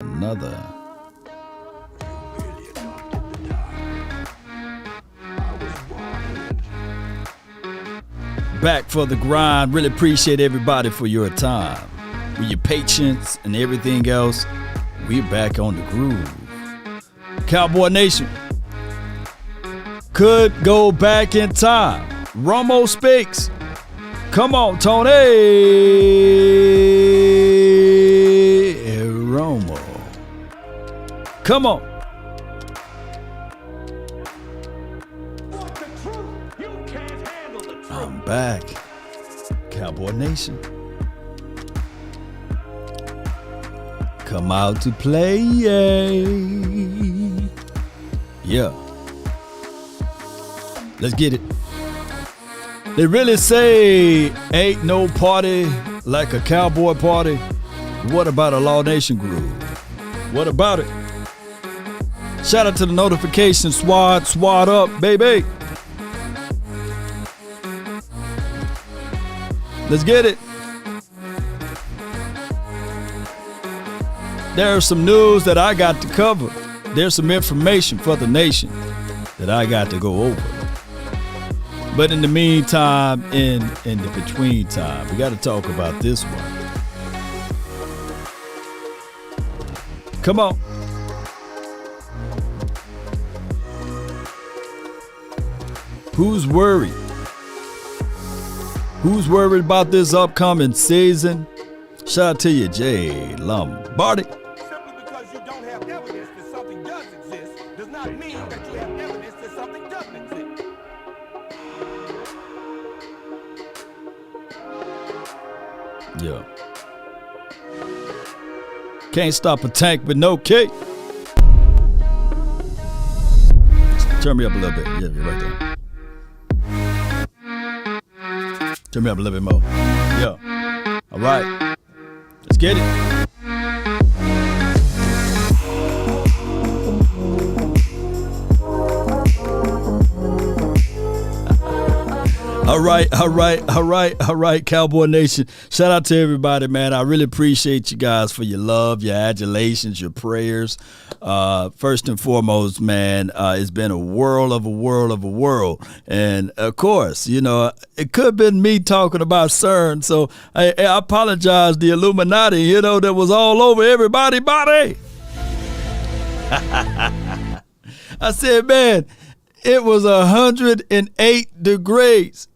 Another. Back for the grind. Really appreciate everybody for your time, with your patience and everything else. We're back on the groove. Cowboy Nation could go back in time. Romo speaks. Come on, Tony. Romo. Come on. I'm back. Cowboy Nation. Come out to play. Yeah. Let's get it. They really say ain't no party like a cowboy party. What about a Law Nation groove? What about it? Shout out to the notification SWAT up, baby. Let's get it. There's some news that I got to cover. There's some information for the nation that I got to go over. But in the meantime, in the between time, we got to talk about this one. Come on. Who's worried? Who's worried about this upcoming season? Shout out to you, Jay Lombardi. Simply because you don't have evidence that something does exist does not mean that you have evidence that something doesn't exist. Yeah. Can't stop a tank with no kick. Turn me up a little bit. Yeah, you're right there. Turn me up a little bit more. Yeah. All right. Let's get it. All right, Cowboy Nation. Shout out to everybody, man. I really appreciate you guys for your love, your adulations, your prayers. First and foremost, man, it's been a world. And, of course, you know, it could have been me talking about CERN, so I apologize, the Illuminati, you know, that was all over everybody's body. I said, man, it was 108 degrees.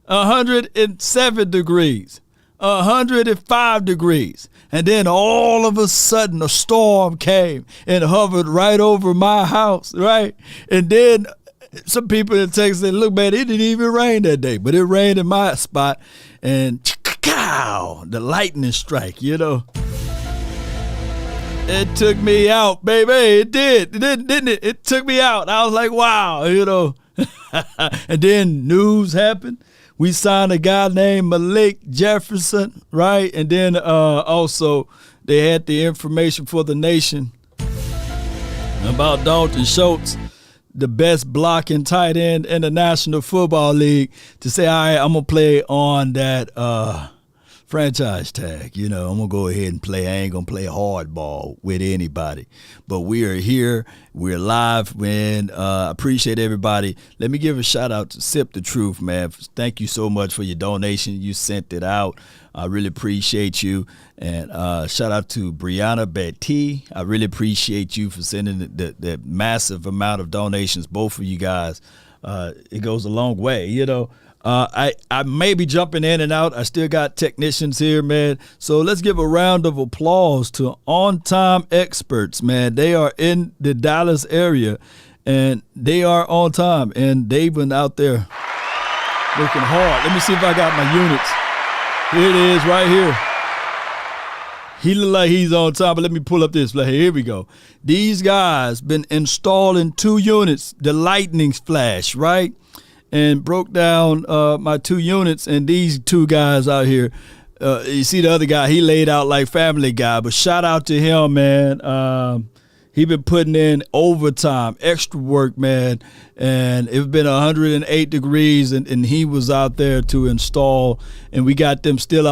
107 degrees, 105 degrees. And then all of a sudden a storm came and hovered right over my house, right? And then some people in Texas said, look, man, it didn't even rain that day, but it rained in my spot. And the lightning strike, you know. It took me out, baby. It did, didn't it? It took me out. I was like, wow, you know. And then news happened. We signed a guy named Malik Jefferson, right? And then also they had the information for the nation about Dalton Schultz, the best blocking tight end in the National Football League, to say, all right, I'm going to play on that franchise tag. You know, I'm going to go ahead and play. I ain't going to play hardball with anybody. But we are here. We're live, man. Appreciate everybody. Let me give a shout out to Sip the Truth, man. Thank you so much for your donation. You sent it out. I really appreciate you. And shout out to Brianna Betty. I really appreciate you for sending the massive amount of donations, both of you guys. It goes a long way, you know. I may be jumping in and out. I still got technicians here, man. So let's give a round of applause to on-time experts, man. They are in the Dallas area, and they are on time. And they've been out there working hard. Let me see if I got my units. Here it is right here. He look like he's on time, but let me pull up this. Here we go. These guys been installing 2 units, the lightning flash, right? And broke down my 2 units, and these 2 guys out here, you see the other guy, he laid out like Family Guy, but shout out to him, man. He been putting in overtime, extra work, man, and it's been 108 degrees, and he was out there to install, and we got them still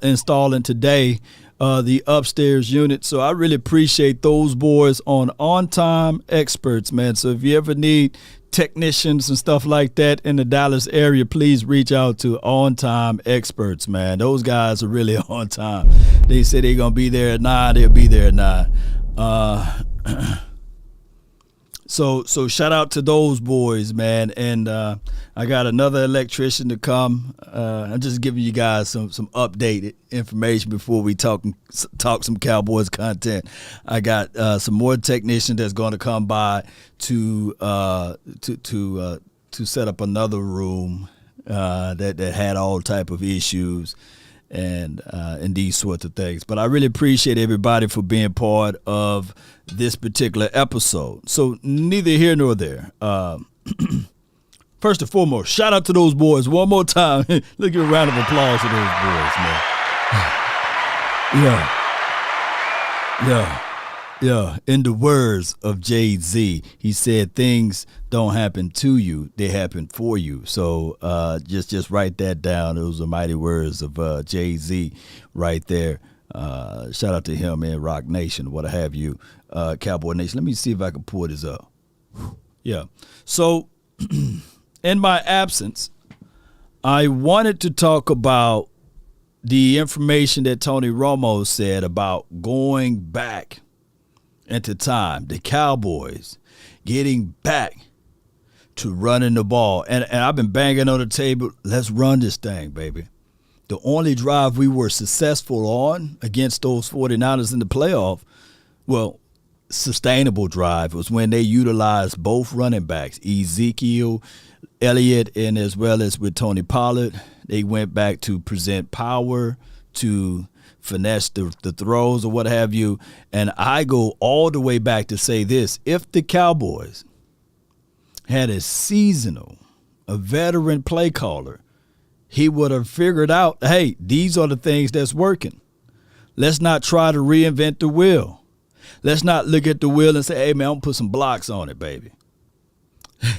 installing today. the upstairs unit. So I really appreciate those boys on time experts, man. So if you ever need technicians and stuff like that in the Dallas area, please reach out to On Time Experts, man. Those guys are really on time. They say they're going to be there at 9. They'll be there at 9. So shout out to those boys, man. And I got another electrician to come. I'm just giving you guys some updated information before we talk some Cowboys content. I got some more technicians that's going to come by to set up another room that had all type of issues and these sorts of things. But I really appreciate everybody for being part of this particular episode. So neither here nor there. First and foremost, shout out to those boys one more time. Let's give a round of applause to those boys, man. Yeah. In the words of Jay-Z, he said things don't happen to you, they happen for you. So just write that down. Those are mighty words of Jay-Z right there. Shout out to him and Rock Nation, what have you, Cowboy Nation. Let me see if I can pull this up. Yeah. So in my absence, I wanted to talk about the information that Tony Romo said about going back into time, the Cowboys getting back to running the ball. And I've been banging on the table, let's run this thing, baby. The only drive we were successful on against those 49ers in the playoff, well, sustainable drive, was when they utilized both running backs, Ezekiel Elliott, and as well as with Tony Pollard. They went back to present power, to finesse the throws or what have you. And I go all the way back to say this: if the Cowboys had a veteran play caller, he would have figured out, hey, these are the things that's working. Let's not try to reinvent the wheel. Let's not look at the wheel and say, hey, man, I'm going to put some blocks on it, baby.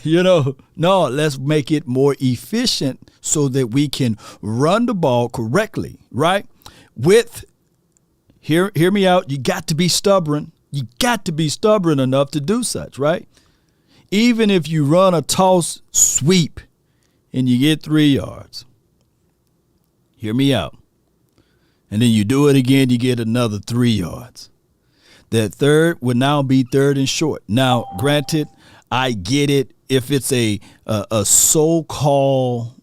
No, let's make it more efficient so that we can run the ball correctly, right? Hear me out, you got to be stubborn. You got to be stubborn enough to do such, right? Even if you run a toss sweep and you get 3 yards, hear me out. And then you do it again, you get another 3 yards. That third would now be third and short. Now, granted, I get it if it's a so-called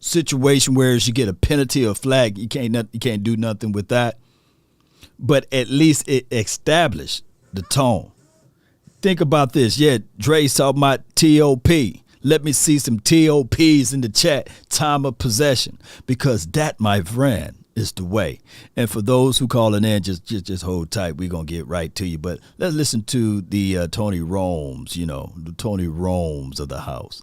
situation where you get a penalty or flag, you can't do nothing with that. But at least it established the tone. Think about this. Yeah, Dre's talking about TOP. Let me see some TOPs in the chat, time of possession, because that, my friend, is the way. And for those who calling in, just hold tight. We're going to get right to you. But let's listen to the Tony Romes, the Tony Romes of the house.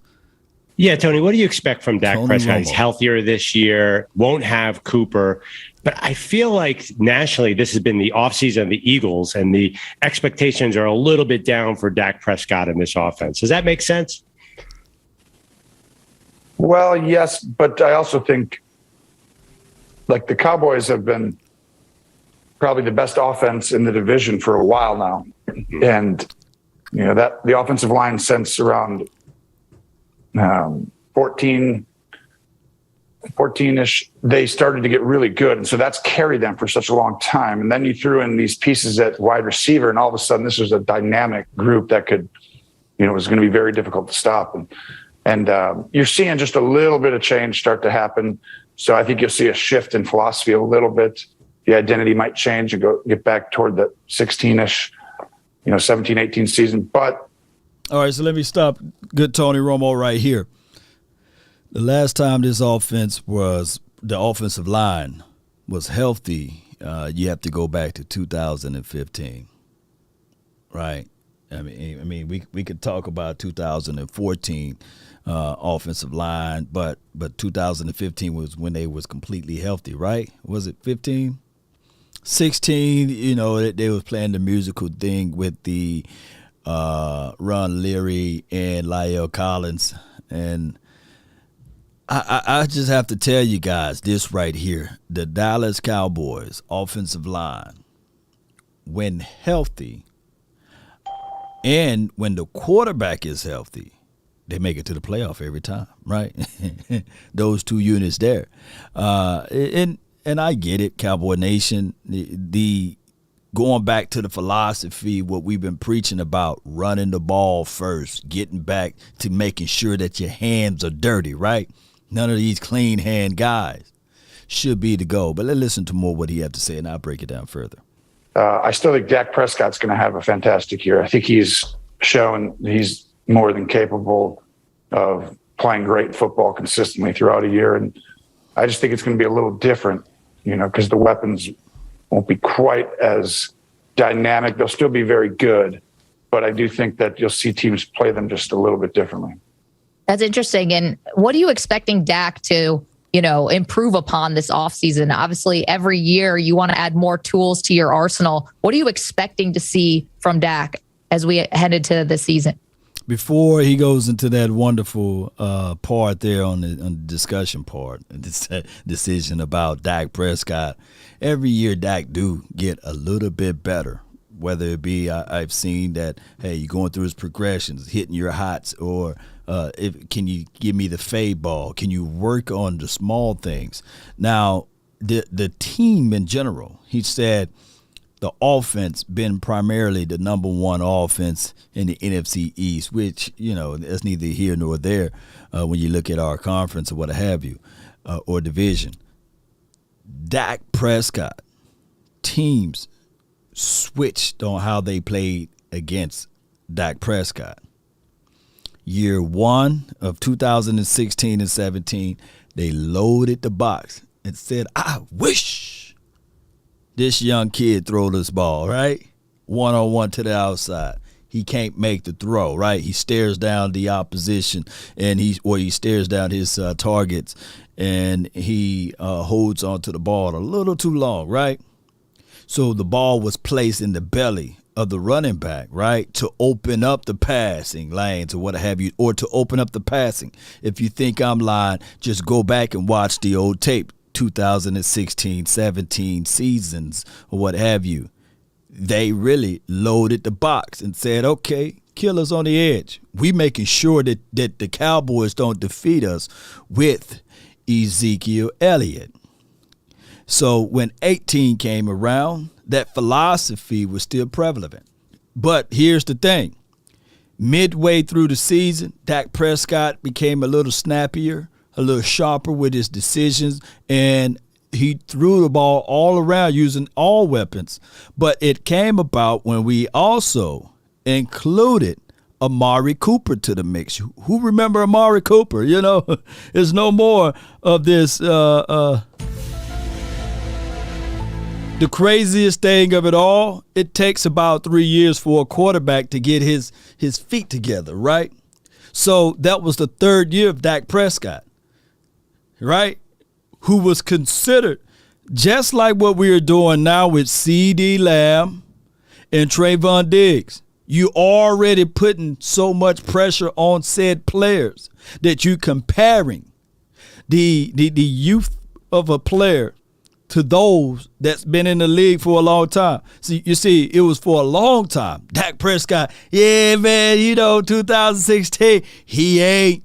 Yeah, Tony, what do you expect from Dak Prescott? He's healthier this year, won't have Cooper. But I feel like nationally, this has been the offseason of the Eagles, and the expectations are a little bit down for Dak Prescott in this offense. Does that make sense? Well, yes, but I also think, like, the Cowboys have been probably the best offense in the division for a while now. Mm-hmm. And, that the offensive line since around 14-ish, they started to get really good. And so that's carried them for such a long time. And then you threw in these pieces at wide receiver, and all of a sudden this was a dynamic group that could, was going to be very difficult to stop. And you're seeing just a little bit of change start to happen. So I think you'll see a shift in philosophy a little bit. The identity might change and get back toward the 16-ish, 17, 18 season. But all right, so let me stop good Tony Romo right here. The last time this offense the offensive line was healthy, you have to go back to 2015, right? I mean, we could talk about 2014 offensive line, but 2015 was when they was completely healthy, right? Was it 15? 16, they was playing the musical thing with the Ron Leary and Lyle Collins, and I just have to tell you guys this right here. The Dallas Cowboys offensive line, when healthy and when the quarterback is healthy, they make it to the playoff every time, right? Those two units there. And I get it, Cowboy Nation. The going back to the philosophy, what we've been preaching about, running the ball first, getting back to making sure that your hands are dirty, right? None of these clean hand guys should be the goal. But let's listen to more what he had to say, and I'll break it down further. I still think Dak Prescott's going to have a fantastic year. I think he's shown he's more than capable of playing great football consistently throughout a year. And I just think it's going to be a little different, because the weapons won't be quite as dynamic. They'll still be very good, but I do think that you'll see teams play them just a little bit differently. That's interesting. And what are you expecting Dak to, improve upon this offseason? Obviously, every year you want to add more tools to your arsenal. What are you expecting to see from Dak as we head into the season? Before he goes into that wonderful part there on the discussion part, this decision about Dak Prescott, every year Dak do get a little bit better. Whether it be I've seen that, hey, you're going through his progressions, hitting your hots, or can you give me the fade ball? Can you work on the small things? Now, the team in general, he said the offense been primarily the number one offense in the NFC East, which, that's neither here nor there when you look at our conference or what have you, or division. Dak Prescott, teams switched on how they played against Dak Prescott. Year one of 2016 and 17, they loaded the box and said, I wish this young kid throw this ball, right? One-on-one to the outside. He can't make the throw, right? He stares down the opposition, and he stares down his targets, and he holds onto the ball a little too long, right? So the ball was placed in the belly of the running back, right, to open up the passing lanes or what have you, or to open up the passing. If you think I'm lying, just go back and watch the old tape, 2016, 17 seasons or what have you. They really loaded the box and said, okay, killers on the edge. We making sure that the Cowboys don't defeat us with Ezekiel Elliott. So when 18 came around, that philosophy was still prevalent. But here's the thing. Midway through the season, Dak Prescott became a little snappier, a little sharper with his decisions, and he threw the ball all around using all weapons. But it came about when we also included Amari Cooper to the mix. Who remember Amari Cooper? There's no more of this the craziest thing of it all, it takes about 3 years for a quarterback to get his feet together, right? So that was the third year of Dak Prescott, right? Who was considered, just like what we are doing now with CeeDee Lamb and Trayvon Diggs. You already putting so much pressure on said players that you comparing the youth of a player to those that's been in the league for a long time. See, you see, it was for a long time. Dak Prescott, yeah, man, 2016, he ain't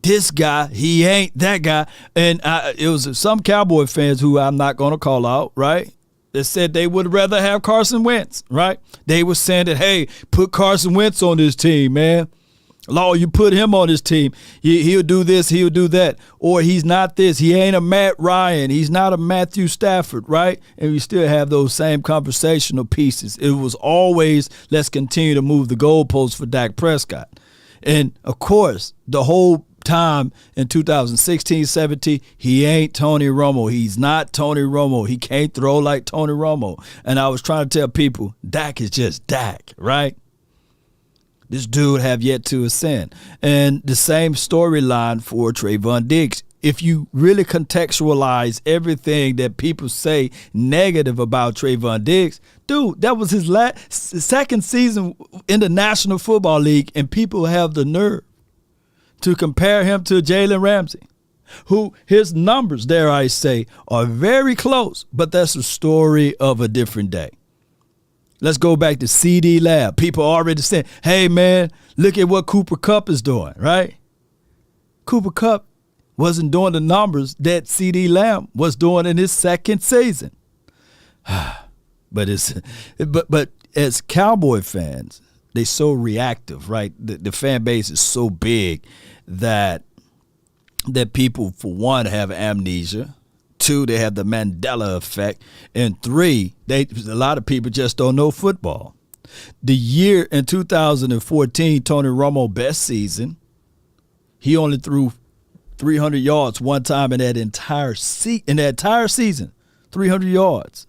this guy, he ain't that guy. And it was some Cowboy fans who I'm not going to call out, right? That said they would rather have Carson Wentz, right? They were saying that, hey, put Carson Wentz on this team, man. Law, you put him on his team, he'll do this, he'll do that. Or he's not this. He ain't a Matt Ryan. He's not a Matthew Stafford, right? And we still have those same conversational pieces. It was always, let's continue to move the goalposts for Dak Prescott. And, of course, the whole time in 2016, 17, he ain't Tony Romo. He's not Tony Romo. He can't throw like Tony Romo. And I was trying to tell people, Dak is just Dak, right? This dude have yet to ascend. And the same storyline for Trayvon Diggs. If you really contextualize everything that people say negative about Trayvon Diggs, dude, that was his second season in the National Football League, and people have the nerve to compare him to Jalen Ramsey, who his numbers, dare I say, are very close, but that's a story of a different day. Let's go back to CD Lamb. People already saying, hey, man, look at what Cooper Kupp is doing, right? Cooper Kupp wasn't doing the numbers that CD Lamb was doing in his second season. But as Cowboy fans, they so reactive, right? The fan base is so big that people, for one, have amnesia. Two, they have the Mandela effect. And three, a lot of people just don't know football. The year in 2014, Tony Romo best season, he only threw 300 yards one time in that entire season, 300 yards.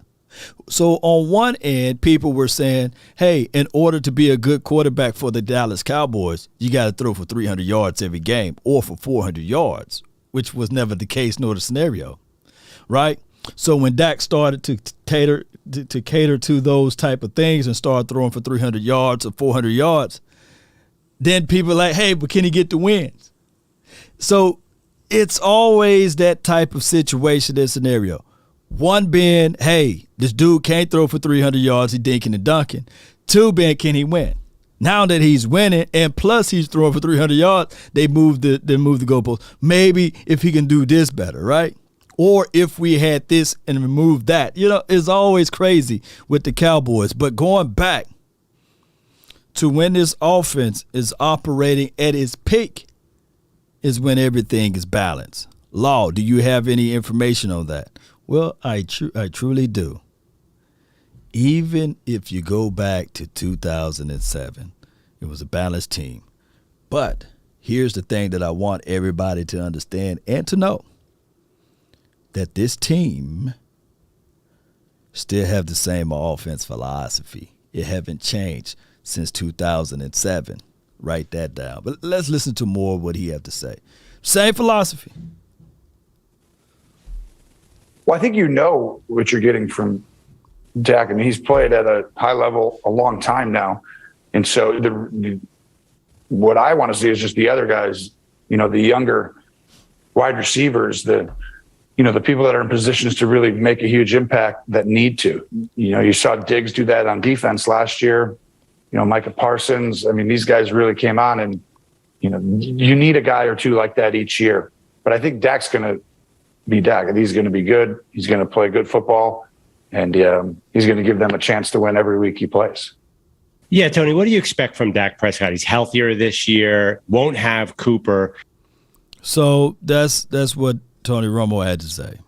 So on one end, people were saying, hey, in order to be a good quarterback for the Dallas Cowboys, you got to throw for 300 yards every game or for 400 yards, which was never the case nor the scenario, right? So when Dak started to cater to those type of things and start throwing for 300 yards or 400 yards, then people are like, hey, but can he get the wins? So it's always that type of situation and scenario. One being, hey, this dude can't throw for 300 yards, he's dinking and dunking. Two being, can he win? Now that he's winning, and plus he's throwing for 300 yards, they move the goalpost. Maybe if he can do this better, right? Or if we had this and removed that. You know, it's always crazy with the Cowboys. But going back to when this offense is operating at its peak is when everything is balanced. Law, do you have any information on that? Well, I truly do. Even if you go back to 2007, it was a balanced team. But here's the thing that I want everybody to understand and to know, that this team still have the same offense philosophy. It haven't changed since 2007. Write that down. But let's listen to more of what he had to say. Same philosophy. Well, I think you know what you're getting from Dak. I mean, he's played at a high level a long time now. And so what I want to see is just the other guys, you know, the younger wide receivers, the people that are in positions to really make a huge impact that need to. You know, you saw Diggs do that on defense last year. You know, Micah Parsons. I mean, these guys really came on, and, you know, you need a guy or two like that each year. But I think Dak's going to be Dak, and he's going to be good. He's going to play good football, and he's going to give them a chance to win every week he plays. Yeah, Tony, what do you expect from Dak Prescott? He's healthier this year, won't have Cooper. So that's what Tony Romo had to say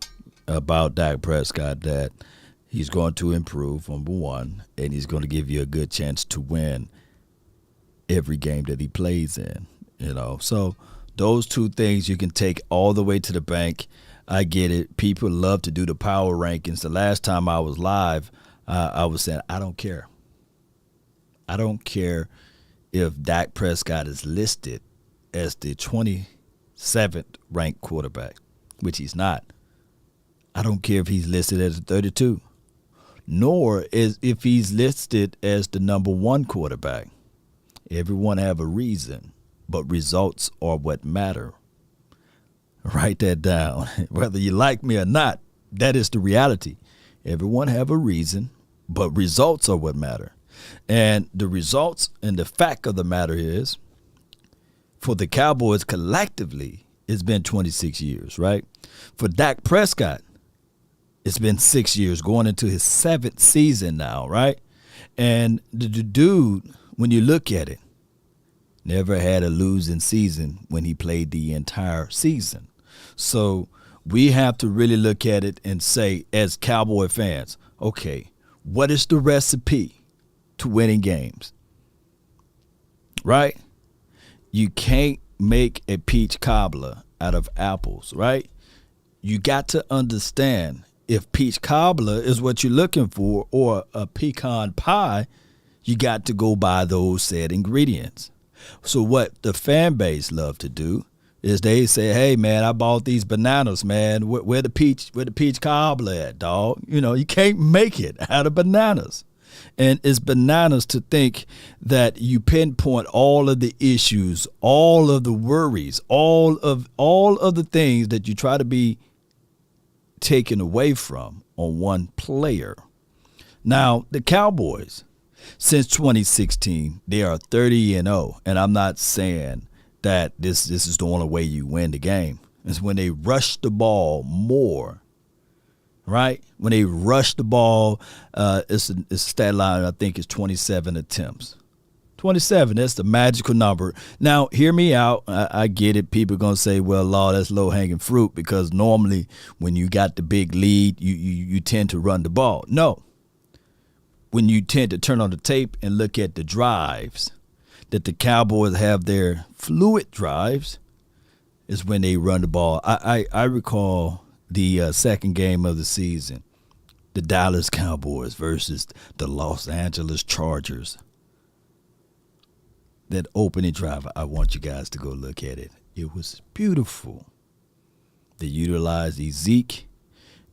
about Dak Prescott, that he's going to improve, number one, and he's going to give you a good chance to win every game that he plays in. You know, so those two things you can take all the way to the bank. I get it. People love to do the power rankings. The last time I was live, I was saying, I don't care. I don't care if Dak Prescott is listed as the 27th ranked quarterback, which he's not. I don't care if he's listed as a 32, nor is if he's listed as the number one quarterback. Everyone have a reason, but results are what matter. Write that down. Whether you like me or not, that is the reality. Everyone have a reason, but results are what matter. And the results and the fact of the matter is, for the Cowboys collectively, it's been 26 years, right? For Dak Prescott, it's been 6 years, going into his 7th season now, right? And the dude, when you look at it, never had a losing season when he played the entire season. So we have to really look at it and say, as Cowboy fans, okay, what is the recipe to winning games? Right? You can't make a peach cobbler out of apples, right? You got to understand, if peach cobbler is what you're looking for, or a pecan pie, you got to go buy those said ingredients. So what the fan base love to do is they say, hey, man, I bought these bananas, man. Where the peach cobbler at, dog? You know, you can't make it out of bananas. And it's bananas to think that you pinpoint all of the issues, all of the worries, all of the things that you try to be taken away from on one player. Now, the Cowboys, since 2016, they are 30-0, and I'm not saying that this is the only way you win the game. It's when they rush the ball more, right? When they rush the ball, it's a stat line, I think it's 27 attempts. 27, that's the magical number. Now, hear me out. I get it. People are going to say, well, Law, that's low-hanging fruit, because normally when you got the big lead, you tend to run the ball. No. When you tend to turn on the tape and look at the drives that the Cowboys have, their fluid drives, is when they run the ball. I recall the second game of the season, the Dallas Cowboys versus the Los Angeles Chargers. That opening drive, I want you guys to go look at it. It was beautiful. They utilized Zeke.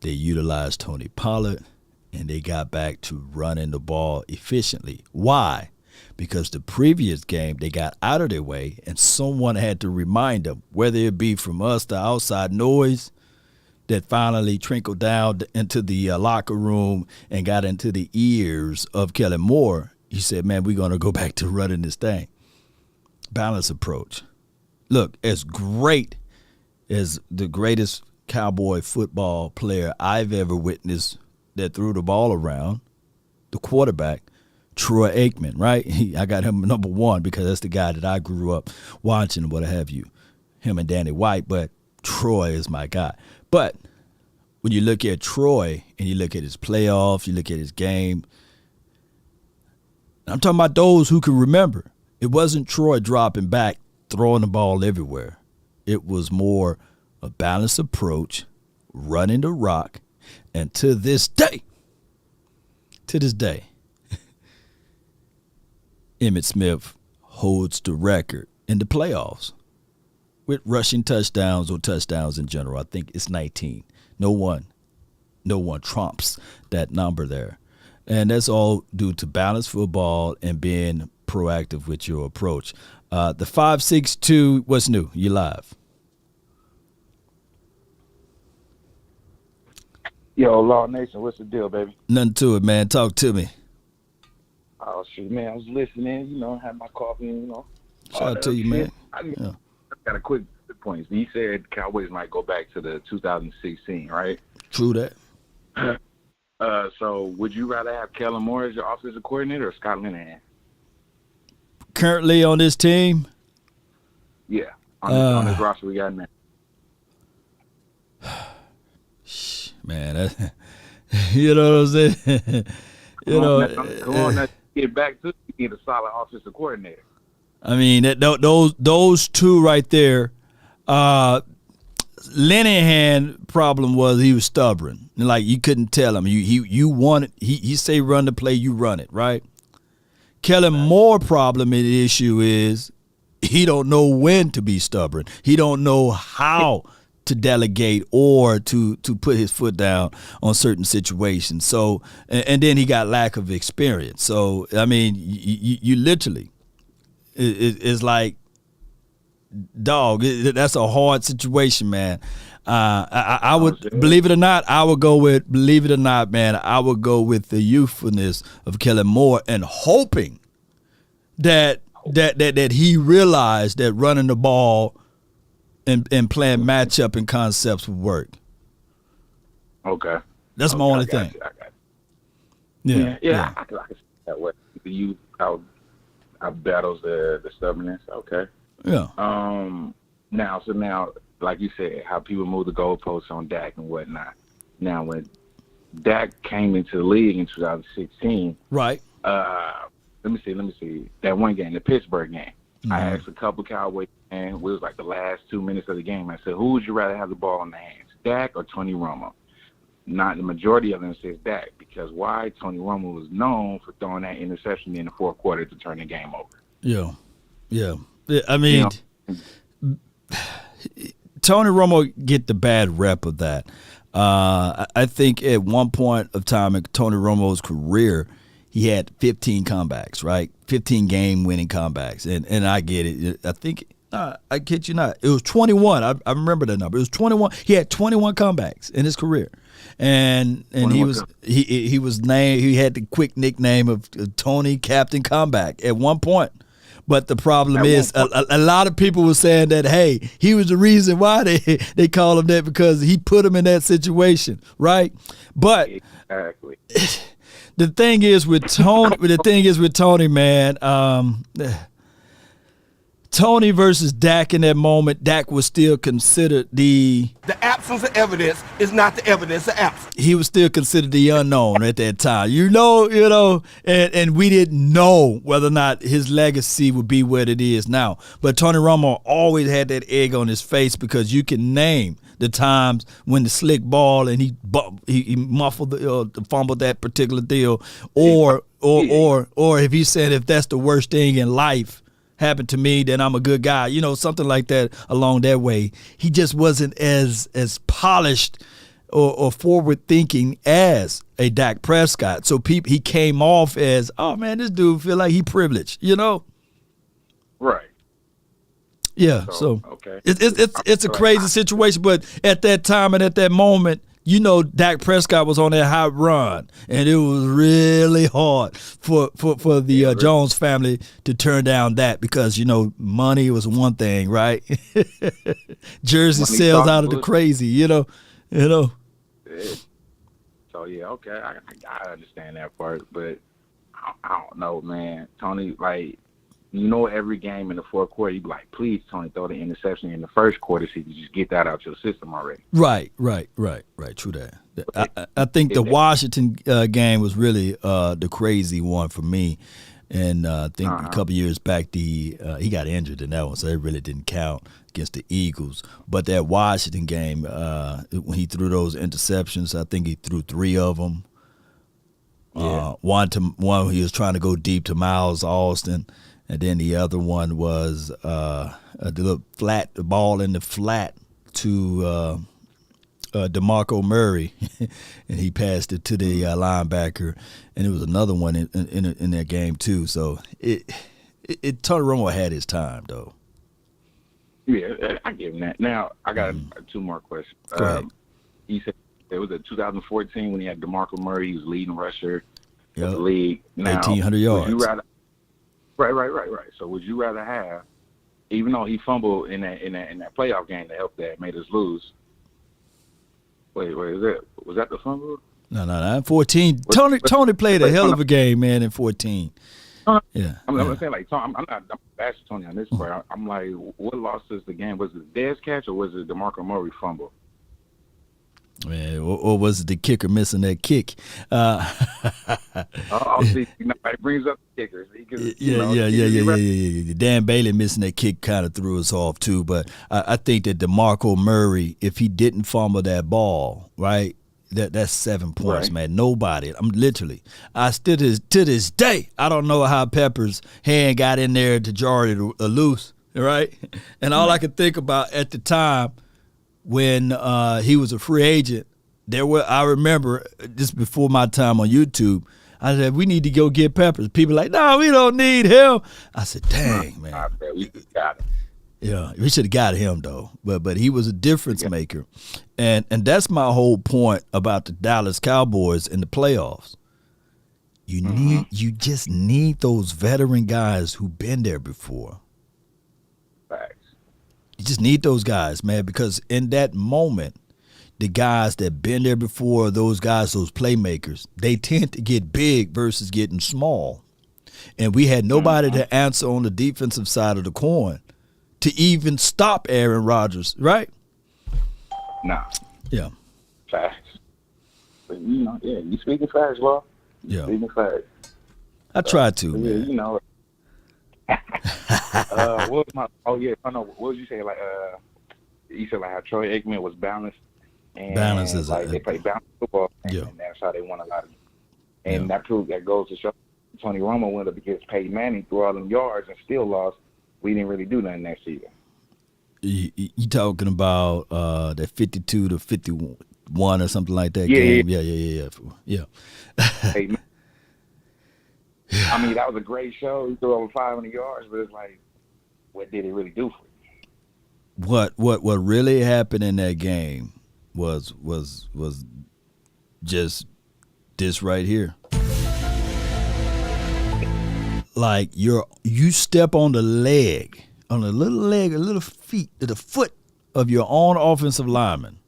They utilized Tony Pollard. And they got back to running the ball efficiently. Why? Because the previous game, they got out of their way, and someone had to remind them, whether it be from us, the outside noise that finally trickled down into the locker room and got into the ears of Kellen Moore. He said, man, we're going to go back to running this thing. Balanced approach. Look, as great as the greatest Cowboy football player I've ever witnessed that threw the ball around, the quarterback, Troy Aikman, right? I got him number one because that's the guy that I grew up watching, what have you, him and Danny White, but Troy is my guy. But when you look at Troy and you look at his playoffs, you look at his game, I'm talking about those who can remember. It wasn't Troy dropping back, throwing the ball everywhere. It was more a balanced approach, running the rock, and to this day, Emmitt Smith holds the record in the playoffs with rushing touchdowns or touchdowns in general. I think it's 19. No one trumps that number there. And that's all due to balanced football and being proactive with your approach. The 562, what's new? You live. Yo, Law Nation, what's the deal, baby? Nothing to it, man. Talk to me. Oh, shit, man. I was listening, had my coffee, Shout out to you, man. I got a quick point. You said Cowboys might go back to the 2016, right? True that. So would you rather have Kellen Moore as your offensive coordinator or Scott Linehan? Currently on this team? Yeah. On this roster we got now. Man, you know what I'm saying? Come on, now, get back to you need a solid offensive coordinator. I mean, those two right there. Linehan problem was he was stubborn. Like you couldn't tell him. You wanted he say run the play, you run it, right? Kellen Moore problem and the issue is he don't know when to be stubborn. He don't know how to delegate or to put his foot down on certain situations. So, and then he got lack of experience. So, I mean, you literally, it's like, dog, that's a hard situation, man. I would, believe it or not, I would go with the youthfulness of Kellen Moore and hoping that he realized that running the ball and playing matchup and concepts would work. Okay. That's my only thing. I got you. Yeah. I can see that way. The youth out battles the stubbornness. Okay. Yeah. Now, like you said, how people move the goalposts on Dak and whatnot. Now, when Dak came into the league in 2016, right? Let me see. That one game, the Pittsburgh game. Mm-hmm. I asked a couple Cowboys fans. It was like the last 2 minutes of the game. I said, "Who would you rather have the ball in the hands, Dak or Tony Romo?" Not the majority of them says Dak because why? Tony Romo was known for throwing that interception in the fourth quarter to turn the game over. Yeah. I mean, Tony Romo get the bad rep of that. I think at one point of time in Tony Romo's career, he had 15 comebacks, right? 15 game-winning comebacks, and I get it. I think I kid you not, it was 21. I remember that number. It was 21. He had 21 comebacks in his career, and he was named. He had the quick nickname of Tony Captain Comeback at one point. But the problem is, a lot of people were saying that, hey, he was the reason why they call him that, because he put him in that situation, right? But exactly. The thing is with Tony, man. Tony versus Dak in that moment, Dak was still considered the absence of evidence is not the evidence of absence. He was still considered the unknown at that time. And we didn't know whether or not his legacy would be what it is now. But Tony Romo always had that egg on his face, because you can name the times when the slick ball and he muffled fumbled that particular deal, or if he said, if that's the worst thing in life happened to me, then I'm a good guy, something like that along that way. He just wasn't as polished or forward thinking as a Dak Prescott. So he came off as, oh man, this dude feel like he privileged, Right. Yeah. So okay. It's a crazy situation, but at that time and at that moment, Dak Prescott was on that hot run, and it was really hard for the Jones family to turn down that, because money was one thing, right? Jersey Money sales out of was the crazy, So yeah, okay, I understand that part, but I don't know, man. Tony, every game in the fourth quarter, you'd be like, please, Tony, throw the interception in the first quarter so you can just get that out your system already. Right. True that. I think the Washington game was really the crazy one for me. And I think a couple years back, he got injured in that one, so it really didn't count against the Eagles. But that Washington game, when he threw those interceptions, I think he threw 3 of them. Yeah. One he was trying to go deep to Miles Austin. And then the other one was the ball in the flat to DeMarco Murray, and he passed it to the linebacker. And there was another one in that game too. So Tony Romo had his time though. Yeah, I give him that. Now I got 2 more questions. Go ahead. He said it was in 2014 when he had DeMarco Murray. He was leading rusher Yep. of the league. Now, 1,800 yards. Would you rather? Right. So would you rather have, even though he fumbled in that playoff game to help that made us lose? Wait, was that the fumble? No. 14. Tony played a hell of a game, man. In 14. Yeah. I'm saying I'm not bashing Tony on this part. I'm like, what lost us the game? Was it Dez catch or was it DeMarco Murray fumble? Man, or was it the kicker missing that kick? See, it brings up the kickers. Yeah. Dan Bailey missing that kick kind of threw us off too. But I think that DeMarco Murray, if he didn't fumble that ball, right, that's 7 points, right. Man. Nobody. I still to this day, I don't know how Pepper's hand got in there to jar it loose, right? And all I could think about at the time, when he was a free agent, I remember just before my time on YouTube, I said, we need to go get Peppers. People like, no, we don't need him. I said, dang, man. We got him. Yeah, we should have got him though. But he was a difference maker. And that's my whole point about the Dallas Cowboys in the playoffs. You just need those veteran guys who've been there before. You just need those guys, man, because in that moment, the guys that been there before, those guys, those playmakers, they tend to get big versus getting small. And we had nobody to answer on the defensive side of the coin to even stop Aaron Rodgers, right? Nah. Yeah. Facts. But, you speaking facts, Law. Yeah. Speaking facts. I tried to, man. What was you saying? You said how Troy Aikman was balanced, and they play balanced football, and that's how they won a lot of. And that goes to show Tony Romo went up against Peyton Manning, threw all them yards, and still lost. We didn't really do nothing that season. You talking about that 52 to 51 or something like that game? Yeah. Hey, I mean, that was a great show. He threw over 500 yards, but it's like, what did it really do for you? What really happened in that game was just this right here. Like you step on the leg, on a little feet, to the foot of your own offensive lineman,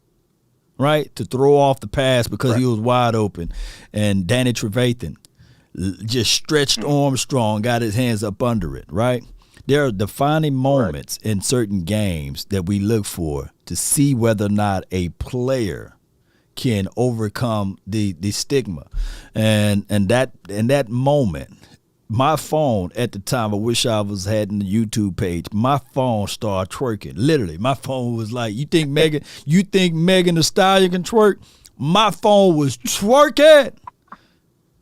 right? To throw off the pass because he was wide open. And Danny Trevathan just stretched Armstrong, got his hands up under it, right? There are defining moments in certain games that we look for to see whether or not a player can overcome the stigma. And that moment, my phone at the time, I wish I was had in the YouTube page, my phone started twerking. Literally, my phone was like, you think Megan Thee Stallion can twerk? My phone was twerking.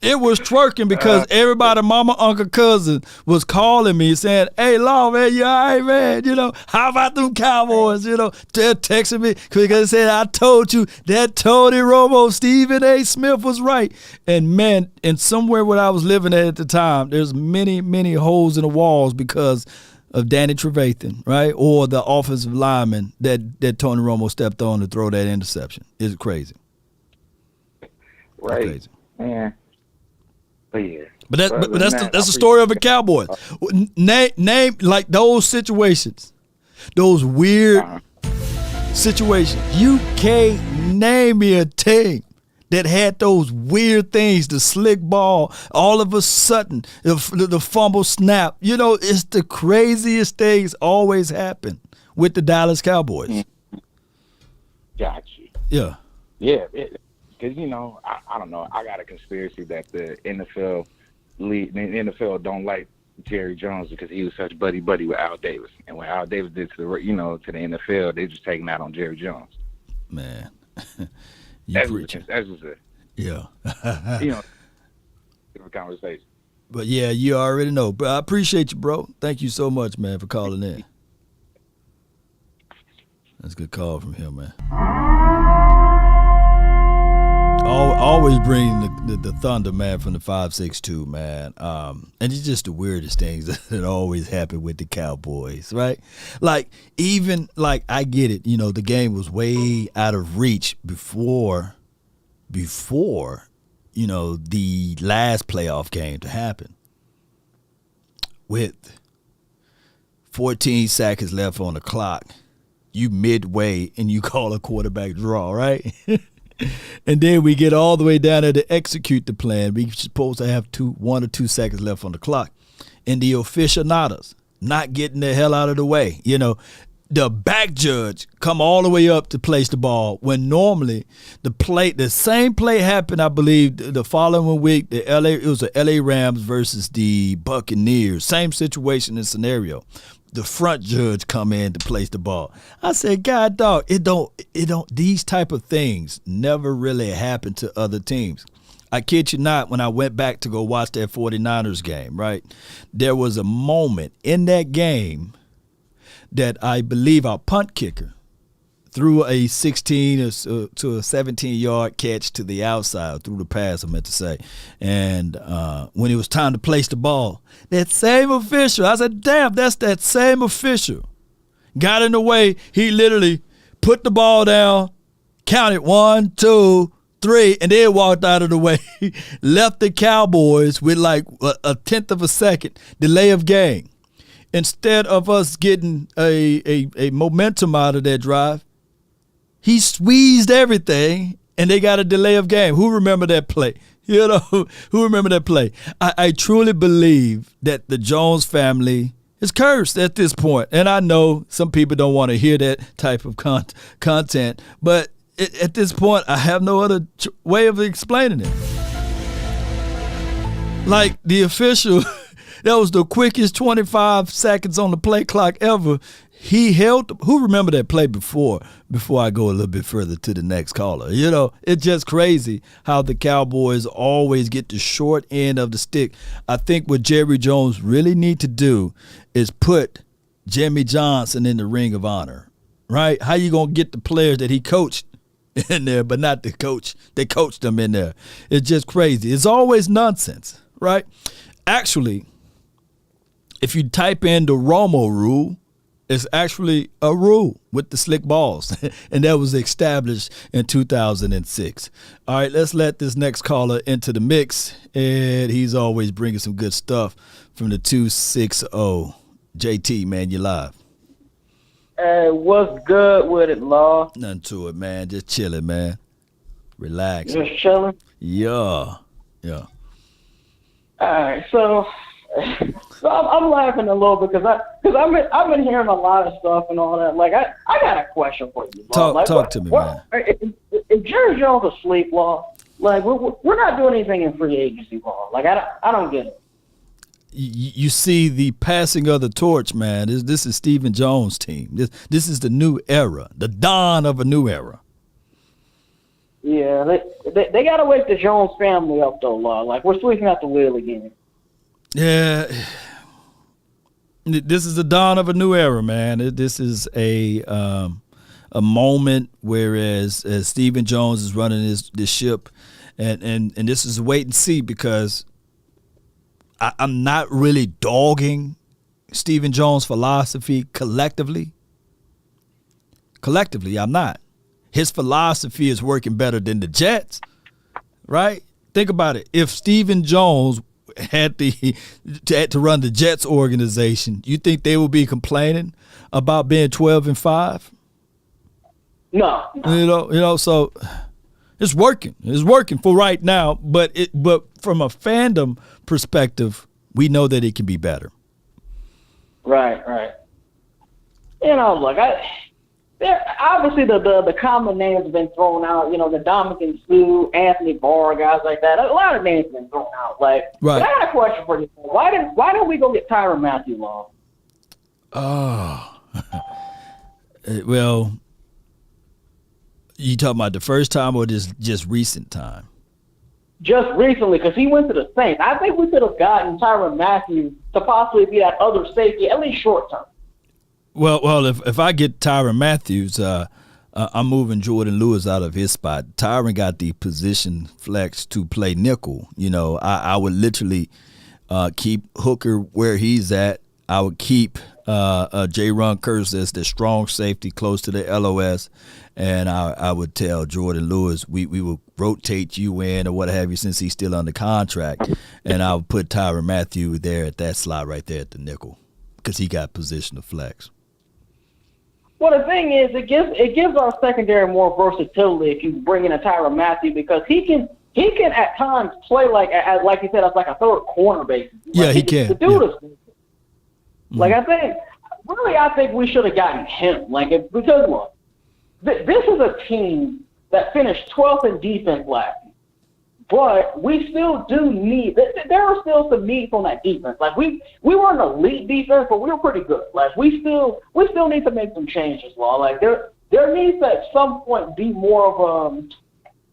It was twerking because everybody, mama, uncle, cousin, was calling me saying, hey, Law, man, you all right, man? You know, how about them Cowboys? You know, they're texting me because they said, I told you that Tony Romo, Stephen A. Smith was right. And, man, and somewhere where I was living at the time, there's many, many holes in the walls because of Danny Trevathan, right, or the offensive lineman that Tony Romo stepped on to throw that interception. It's crazy. Right. It's crazy. Man. But yeah, but that's the story of a Cowboy. Name like those situations, those weird situations. You can't name me a team that had those weird things, the slick ball, all of a sudden, the fumble snap. You know, it's the craziest things always happen with the Dallas Cowboys. Got you. Yeah. Yeah. Because, you know, I don't know. I got a conspiracy that the NFL don't like Jerry Jones because he was such buddy-buddy with Al Davis. And when Al Davis did to the NFL, they just taking out on Jerry Jones. Man. That's just a, yeah. different conversation. But, yeah, you already know. But I appreciate you, bro. Thank you so much, man, for calling in. That's a good call from him, man. Always bring the thunder, man, from the 562, man. And it's just the weirdest things that always happen with the Cowboys, right? Like, even, like, I get it. You know, the game was way out of reach before, you know, the last playoff game to happen. With 14 seconds left on the clock, you midway and you call a quarterback draw, right? And then we get all the way down there to execute the plan. We're supposed to have 1 or 2 seconds left on the clock. And the aficionados not getting the hell out of the way. You know, the back judge come all the way up to place the ball when normally the same play happened, I believe, the following week. It was the LA Rams versus the Buccaneers. Same situation and scenario. The front judge come in to place the ball. I said, God, dog, it don't, these type of things never really happen to other teams. I kid you not, when I went back to go watch that 49ers game, right, there was a moment in that game that I believe our punt kicker threw a 16 to a 17-yard catch to the outside, through the pass, I meant to say. And when it was time to place the ball, that same official, I said, damn, that's that same official, got in the way. He literally put the ball down, counted 1, 2, 3, and then walked out of the way. Left the Cowboys with like a tenth of a second delay of game. Instead of us getting a momentum out of that drive, he squeezed everything, and they got a delay of game. Who remember that play? You know, who remember that play? I truly believe that the Jones family is cursed at this point. And I know some people don't want to hear that type of content, but at this point, I have no other way of explaining it. Like the official, that was the quickest 25 seconds on the play clock ever. He held. Who remember that play before I go a little bit further to the next caller? You know, it's just crazy how the Cowboys always get the short end of the stick. I think what Jerry Jones really need to do is put Jimmy Johnson in the Ring of Honor, right? How you going to get the players that he coached in there, but not the coach? They coached them in there. It's just crazy. It's always nonsense, right? actually, if you type in the Romo rule, it's actually a rule with the slick balls, and that was established in 2006. All right, let's let this next caller into the mix, and he's always bringing some good stuff from the 260. JT, man, you live. Hey, what's good with it, Law? Nothing to it, man. Just chilling, man. Relax. Just chilling? Yeah. All right, so I'm laughing a little bit because I've been hearing a lot of stuff and all that. Like I got a question for you. Law. Talk to me, man. Is Jerry Jones asleep, Law? Like we're not doing anything in free agency, Law. Like I don't get it. You see the passing of the torch, man. This is Stephen Jones' team. This is the new era, the dawn of a new era. Yeah, they got to wake the Jones family up, though, Law. Like, we're sweeping out the wheel again. Yeah. This is the dawn of a new era, man. This is a moment whereas as Stephen Jones is running this ship, and this is a wait and see because I'm not really dogging Stephen Jones' philosophy collectively. Collectively, I'm not. His philosophy is working better than the Jets, right? Think about it. If Stephen Jones had to run the Jets organization, you think they would be complaining about being 12-5? No. You know. So it's working. It's working for right now. But from a fandom perspective, we know that it can be better. Right. You know, look, obviously the common names have been thrown out. You know, the Dominican Sue, Anthony Barr, guys like that. A lot of names have been thrown out. Like, right. But I got a question for you. Why don't we go get Tyrann Mathieu, Law? Oh, well, you talking about the first time or just recent time? Just recently, because he went to the Saints. I think we could have gotten Tyrann Mathieu to possibly be that other safety, at least short term. Well, if I get Tyrann Matthews, I'm moving Jordan Lewis out of his spot. Tyrann got the position flex to play nickel. You know, I would literally keep Hooker where he's at. I would keep J-Ron Curse as the strong safety close to the LOS, and I would tell Jordan Lewis we will rotate you in or what have you since he's still under contract, and I would put Tyrann Mathieu there at that slot right there at the nickel because he got position to flex. Well, the thing is, it gives our secondary more versatility if you bring in a Tyrann Mathieu because he can at times play like you said, as like a third corner basically. Yeah, like, he can. The dude is like I think we should have gotten him. Like because look, this is a team that finished 12th in defense last year. But we still do need – there are still some needs on that defense. Like, we were an elite defense, but we were pretty good. Like, we still need to make some changes, Law. Like, there needs to at some point be more of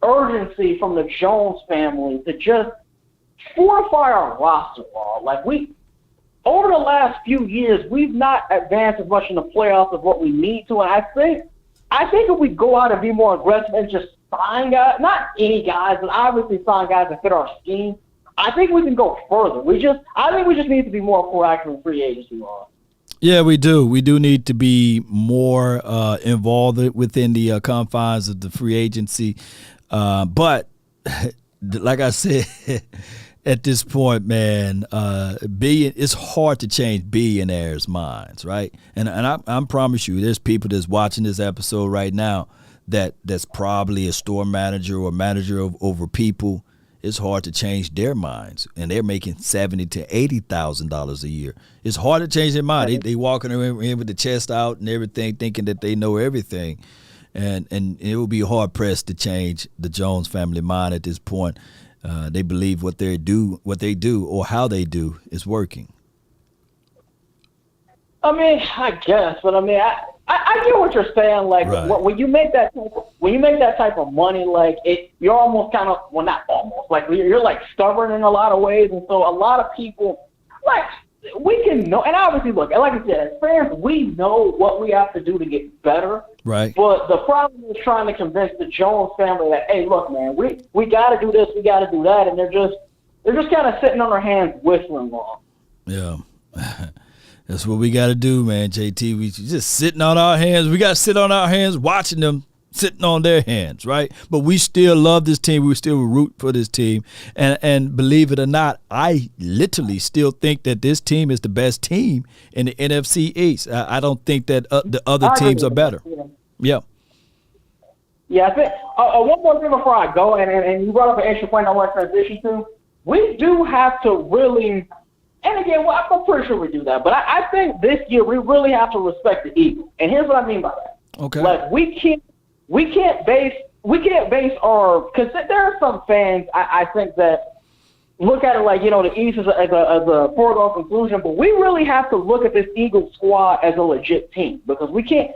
urgency from the Jones family to just fortify our roster, Law. Like, over the last few years, we've not advanced as much in the playoffs as what we need to. And I think if we go out and be more aggressive and just sign guys, not any guys, but obviously sign guys that fit our scheme, I think we can go further. I think we just need to be more proactive in free agency, Law. Yeah, we do. We do need to be more involved within the confines of the free agency. But like I said, at this point, man, it's hard to change billionaires' minds, right? And I promise you, there's people that's watching this episode right now that's probably a store manager or manager over people. It's hard to change their minds, and they're making $70,000 to $80,000 a year. It's hard to change their mind. They walking in with the chest out and everything, thinking that they know everything, and it will be hard pressed to change the Jones family mind at this point. They believe what they do, or how they do is working. I mean, I guess, but I mean, I get what you're saying. Like right. when you make that type of money, like you're almost kind of not almost like you're like stubborn in a lot of ways, and so a lot of people like we can know. And obviously, look, like I said, as fans, we know what we have to do to get better. Right. But the problem is trying to convince the Jones family that, hey, look, man, we got to do this, we got to do that, and they're just they're just kind of sitting on their hands whistling long. Yeah. That's what we got to do, man, JT. We just sitting on our hands. We got to sit on our hands watching them sitting on their hands, right? But we still love this team. We still root for this team. And believe it or not, I literally still think that this team is the best team in the NFC East. I don't think that the other teams are better. Yeah. Yeah, I think one more thing before I go, and you brought up an extra point I want to transition to. We do have to really, and again, well, I'm pretty sure we do that, but I think this year we really have to respect the Eagles. And here's what I mean by that. Okay. Like we can't base our, because there are some fans I think that look at it like, you know, the East as a foregone conclusion, but we really have to look at this Eagles squad as a legit team, because we can't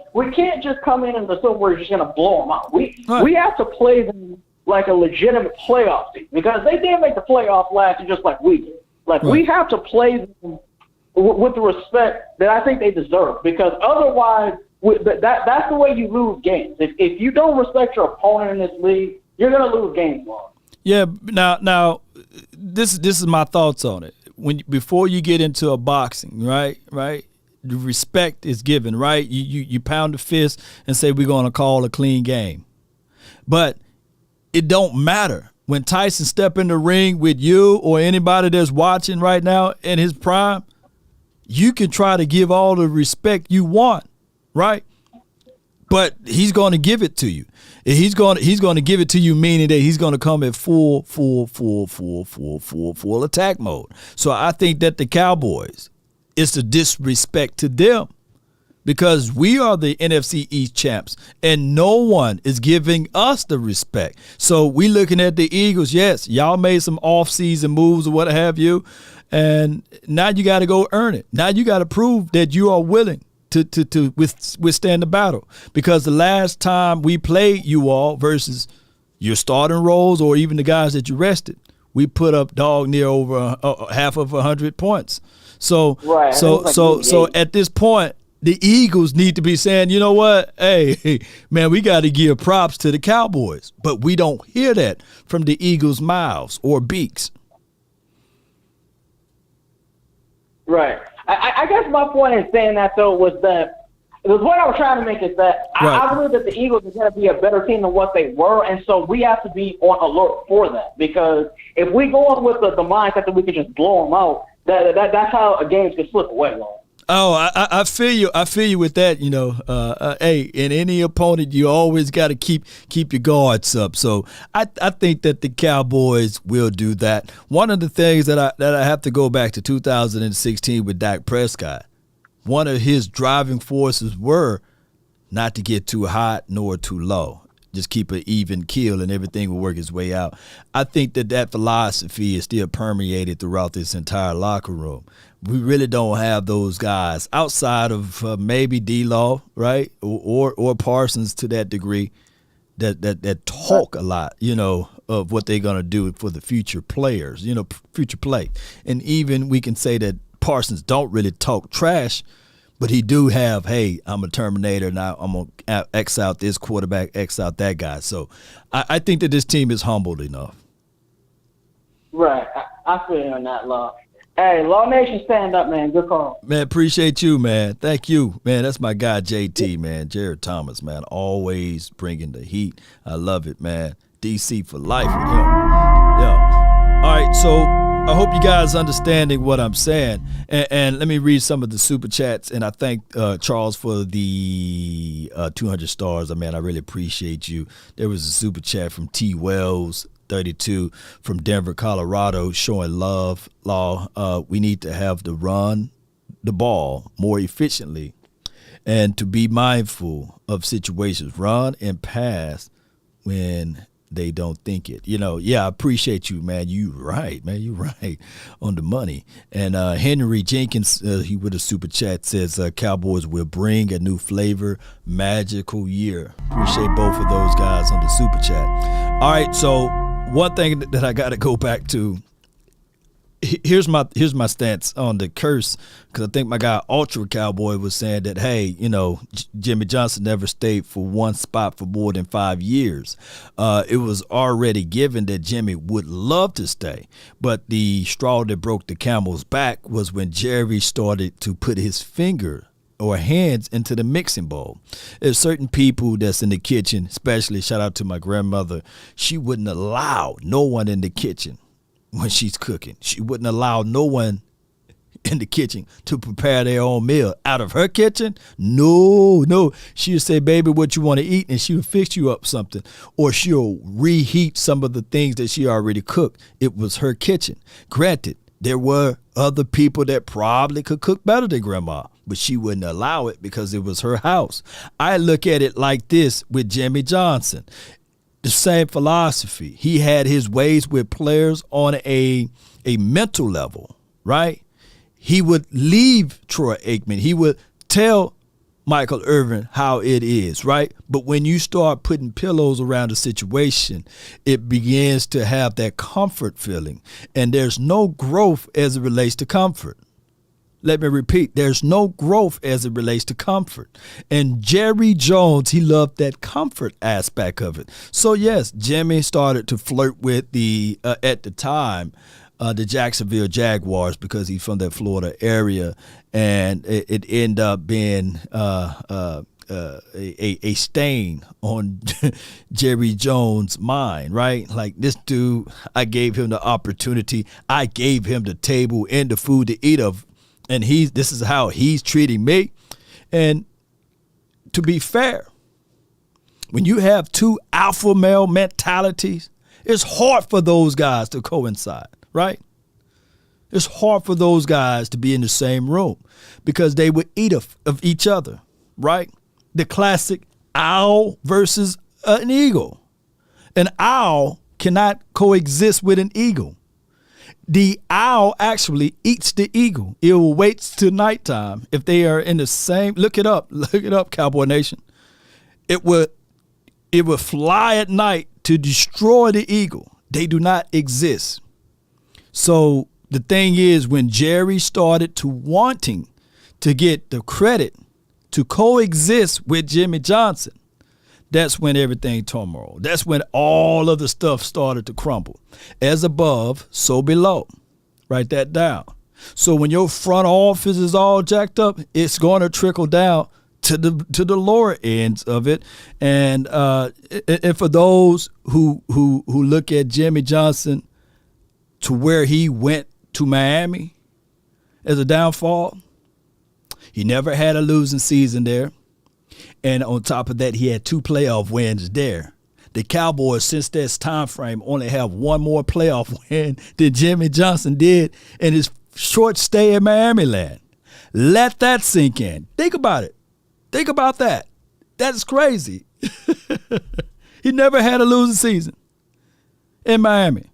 just come in and assume we're just going to blow them out. We have to play them like a legitimate playoff team, because they didn't make the playoffs last year just like we did. Like, we have to play them with the respect that I think they deserve, because otherwise that's the way you lose games. If you don't respect your opponent in this league, you're going to lose games long. Yeah, now this is my thoughts on it. Before you get into a boxing, right, the respect is given, right? You pound the fist and say we're going to call a clean game. But it don't matter. When Tyson step in the ring with you or anybody that's watching right now in his prime, you can try to give all the respect you want, right? But he's going to give it to you. He's going to give it to you, meaning that he's going to come at full attack mode. So I think that the Cowboys, it's a disrespect to them, because we are the NFC East champs and no one is giving us the respect. So we looking at the Eagles. Yes, y'all made some off-season moves or what have you, and now you got to go earn it. Now you got to prove that you are willing to withstand the battle, because the last time we played you all versus your starting roles or even the guys that you rested, we put up dog near over half of 100 points. So right. So at this point, the Eagles need to be saying, you know what, hey man, we got to give props to the Cowboys, but we don't hear that from the Eagles' mouths or beaks. Right. I guess my point in saying that, though, was that the point I was trying to make is that I believe that the Eagles are going to be a better team than what they were, and so we have to be on alert for that, because if we go on with the mindset that we can just blow them out, that's how a game can slip away, Lord. Oh, I feel you. I feel you with that. You know, hey, in any opponent, you always got to keep your guards up. So I think that the Cowboys will do that. One of the things that I have to go back to 2016 with Dak Prescott. One of his driving forces were not to get too hot nor too low. Just keep an even keel and everything will work its way out. I think that philosophy is still permeated throughout this entire locker room. We really don't have those guys outside of maybe D-Law, right, or Parsons to that degree, that talk a lot, you know, of what they're going to do for the future players, you know, future play. And even we can say that Parsons don't really talk trash, but he do have, hey, I'm a Terminator now. I'm going to X out this quarterback, X out that guy. So I think that this team is humbled enough. Right. I feel you on that, Law. Hey, Law Nation, stand up, man. Good call. Man, appreciate you, man. Thank you. Man, that's my guy, JT, man. Jared Thomas, man. Always bringing the heat. I love it, man. DC for life with him. Yeah. All right, so I hope you guys understanding what I'm saying. And let me read some of the super chats. And I thank Charles for the 200 stars. Man, I really appreciate you. There was a super chat from T. Wells, 32, from Denver, Colorado, showing love. Law, we need to have to run the ball more efficiently and to be mindful of situations. Run and pass when they don't think it. You know, yeah, I appreciate you, man. You right, man. You right on the money. And Henry Jenkins, he with a super chat, says Cowboys will bring a new flavor, magical year. Appreciate both of those guys on the super chat. All right, so one thing that I got to go back to, here's my stance on the curse, because I think my guy Ultra Cowboy was saying that, hey, Jimmy Johnson never stayed for one spot for more than 5 years. It was already given that Jimmy would love to stay, but the straw that broke the camel's back was when Jerry started to put his finger or hands into the mixing bowl. There's certain people that's in the kitchen, especially shout out to my grandmother. She wouldn't allow no one in the kitchen when she's cooking. She wouldn't allow no one in the kitchen to prepare their own meal out of her kitchen. No. She would say, baby, what you want to eat? And she would fix you up something. Or she'll reheat some of the things that she already cooked. It was her kitchen. Granted, there were other people that probably could cook better than grandma, but she wouldn't allow it because it was her house. I look at it like this with Jimmy Johnson. The same philosophy. He had his ways with players on a mental level, right? He would leave Troy Aikman. He would tell Michael Irvin how it is, right? But when you start putting pillows around the situation, it begins to have that comfort feeling. And there's no growth as it relates to comfort. Let me repeat, there's no growth as it relates to comfort. And Jerry Jones, he loved that comfort aspect of it. So, yes, Jimmy started to flirt with at the time, the Jacksonville Jaguars, because he's from that Florida area. And it ended up being a stain on Jerry Jones' mind, right? Like, this dude, I gave him the opportunity. I gave him the table and the food to eat of. And this is how he's treating me. And to be fair, when you have two alpha male mentalities, it's hard for those guys to coincide, right? It's hard for those guys to be in the same room because they would eat of each other, right? The classic owl versus an eagle. An owl cannot coexist with an eagle. The owl actually eats the eagle. It will wait till nighttime. If they are in the same, look it up, Cowboy Nation. It would fly at night to destroy the eagle. They do not exist. So the thing is, when Jerry started to wanting to get the credit to coexist with Jimmy Johnson, that's when everything turmoiled. That's when all of the stuff started to crumble. As above, so below. Write that down. So when your front office is all jacked up, it's going to trickle down to the lower ends of it. And for those who look at Jimmy Johnson to where he went to Miami as a downfall, he never had a losing season there. And on top of that, he had 2 playoff wins there. The Cowboys, since that time frame, only have one more playoff win than Jimmy Johnson did in his short stay in Miami land. Let that sink in. Think about it. Think about that. That's crazy. He never had a losing season in Miami.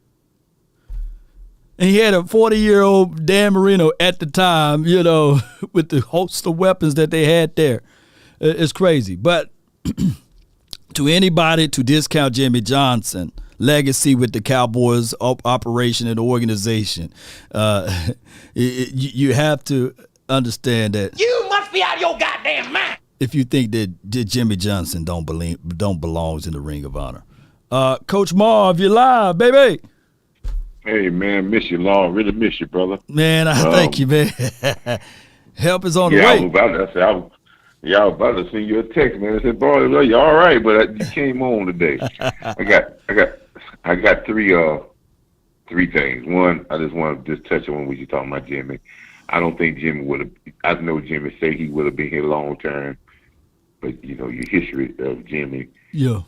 And he had a 40-year-old Dan Marino at the time, with the host of weapons that they had there. It's crazy. But to anybody to discount Jimmy Johnson legacy with the Cowboys operation and organization, you have to understand that You must be out of your goddamn mind. if you think that Jimmy Johnson don't belongs in the Ring of Honor. Coach Marv, you're live, baby. Hey, man, miss you, long. Really miss you, brother. Man, I thank you, man. Help is on the I way. was about to send you a text, man. I said, boy, you all right, but you came on today. I got three things. One, I just want to touch on what you talking about, Jimmy. I don't think Jimmy would have. I know Jimmy say he would have been here long term, but your history of Jimmy. Yeah.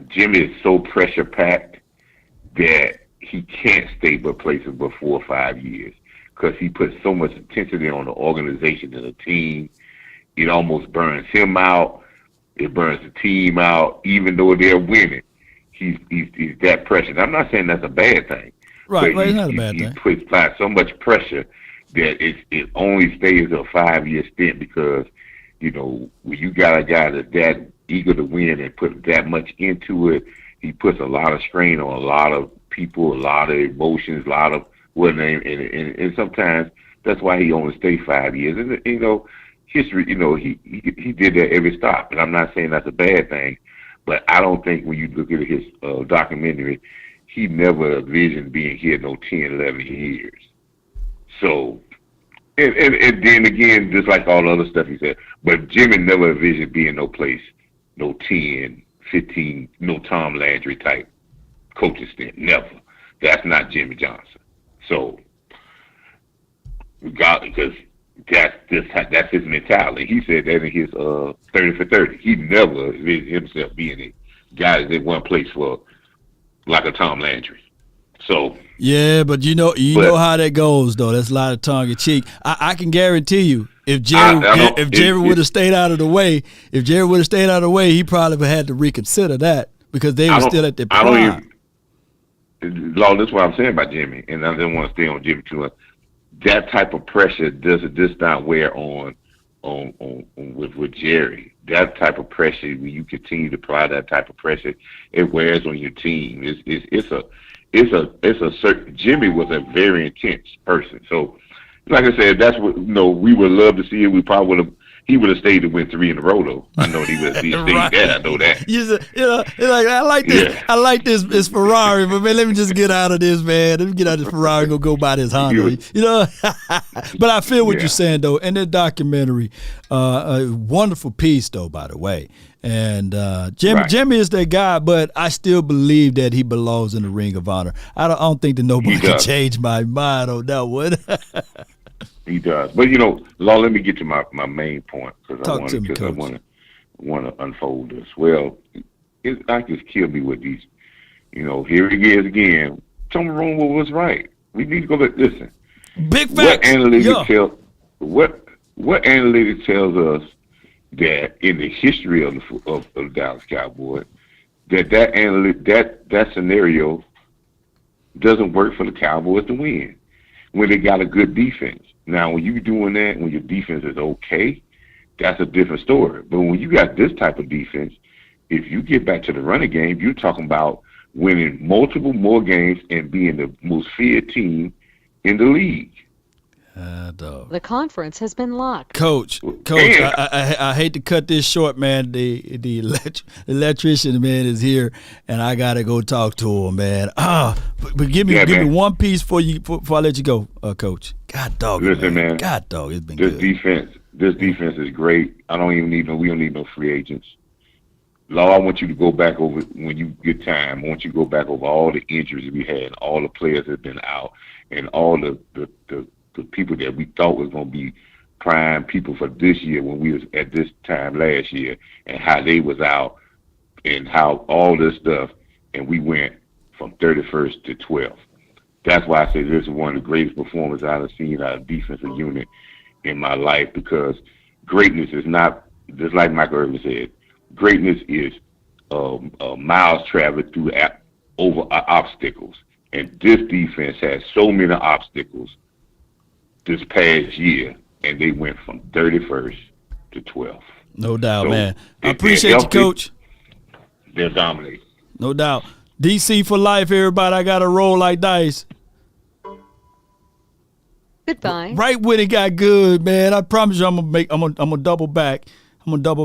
Jimmy is so pressure packed that he can't stay but places for 4 or 5 years because he puts so much intensity on the organization and the team. It almost burns him out. It burns the team out, even though they're winning. He's that pressure. I'm not saying that's a bad thing. Right, it's not a bad thing. He puts so much pressure that it only stays a 5-year stint because, when you got a guy that's that eager to win and put that much into it, he puts a lot of strain on a lot of people, a lot of emotions, a lot of Well, and sometimes that's why he only stayed 5 years. And history, he did that every stop. And I'm not saying that's a bad thing, but I don't think when you look at his documentary, he never envisioned being here no 10, 11 years. So, and then again, just like all the other stuff he said, but Jimmy never envisioned being no place, no 10, 15, no Tom Landry type coaching stint. Never. That's not Jimmy Johnson. So, because that's his mentality. He said that in his 30 for 30. He never envisioned himself being a guy that's in one place for like a Tom Landry. So yeah, but you know how that goes though. That's a lot of tongue in cheek. I can guarantee you, if Jerry would have stayed out of the way, he probably would have had to reconsider that because they were still at their prime. Law, that's what I'm saying about Jimmy, and I didn't want to stay on Jimmy too much. That type of pressure does not wear on with Jerry. That type of pressure, when you continue to apply that type of pressure, it wears on your team. It's a certain. Jimmy was a very intense person. So, like I said, that's what we would love to see it. We probably would have. He would have stayed to win 3 in a row, though. I know he would have stayed right. there. I know that. I like this. Yeah. I like this Ferrari, but man, let me just get out of this, man. Let me get out of this Ferrari and go buy this Honda. But I feel what you're saying, though. And that documentary, a wonderful piece, though, by the way. And Jimmy is that guy, but I still believe that he belongs in the Ring of Honor. I don't think that nobody can change my mind on that one. He does. But, Law, let me get to my main point because I want to unfold this. Well, I just kill me with these. Here he is again. Tony Romo was right. We need to go back. Listen. Big facts. What analytics tells us that in the history of the Dallas Cowboys, that scenario doesn't work for the Cowboys to win when they got a good defense. Now, when you're doing that, when your defense is okay, that's a different story. But when you got this type of defense, if you get back to the running game, you're talking about winning multiple more games and being the most feared team in the league. The conference has been locked. Coach, I hate to cut this short, man. The electrician, man, is here, and I got to go talk to him, man. But give me one piece before I let you go, Coach. God dog, listen, man. God dog, it's been this good. This defense is great. We don't need no free agents. Law, I want you to go back over, when you get time, I want you to go back over all the injuries we had, all the players that have been out, and all the people that we thought was going to be prime people for this year when we was at this time last year, and how they was out, and how all this stuff, and we went from 31st to 12th. That's why I say this is one of the greatest performances I've seen out of defensive unit in my life, because greatness is not, just like Michael Irvin said, greatness is miles traveled through over obstacles. And this defense has so many obstacles this past year, and they went from 31st to 12th. No doubt, man. I appreciate you, Coach. They're dominating. No doubt. DC for life, everybody. I got to roll like dice. Goodbye. Right when it got good, man. I promise you, I'm gonna double back. I'm gonna double